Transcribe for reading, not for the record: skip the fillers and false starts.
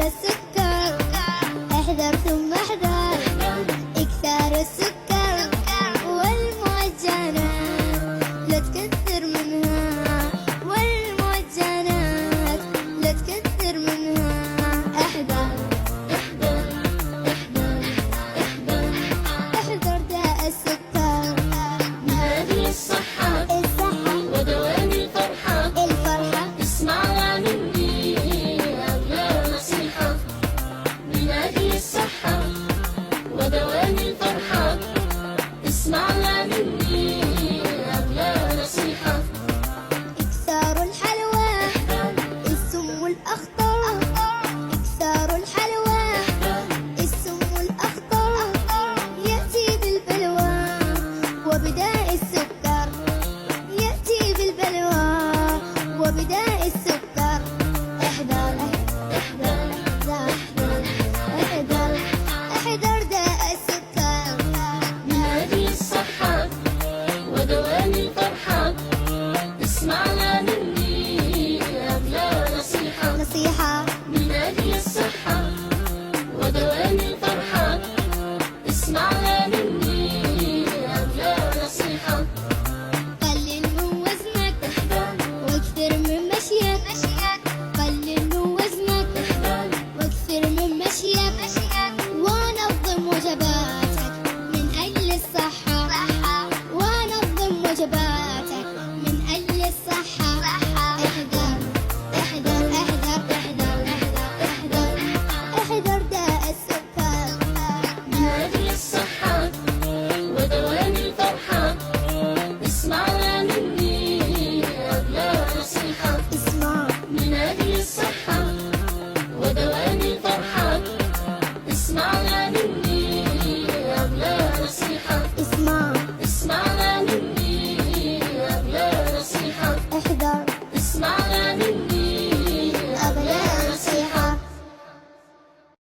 إكثار السكر، احذر ثم احذر، إكثار السكر والمعجنات لا تكثر منها، والمعجنات لا تكثر منها. احذر احذر احذر احذر احذر داء السكر. هذه الصحة ودوام الفرحة، اسمعها مني أغلى نصيحة. بنادي الصحة ودوام الفرحة، اسمعها مني أغلى نصيحة. إكثار الحلوى السم الأخضر، إكثار الحلوى السم الأخضر يأتي بالبلوى وبداء السكر، يأتي بالبلوى وبداء السكر. احذر احذر احذر احذر احذر داء السكر. بنادي الصحة ودوام الفرحة، اسمعها مني أغلى نصيحة. نصيحة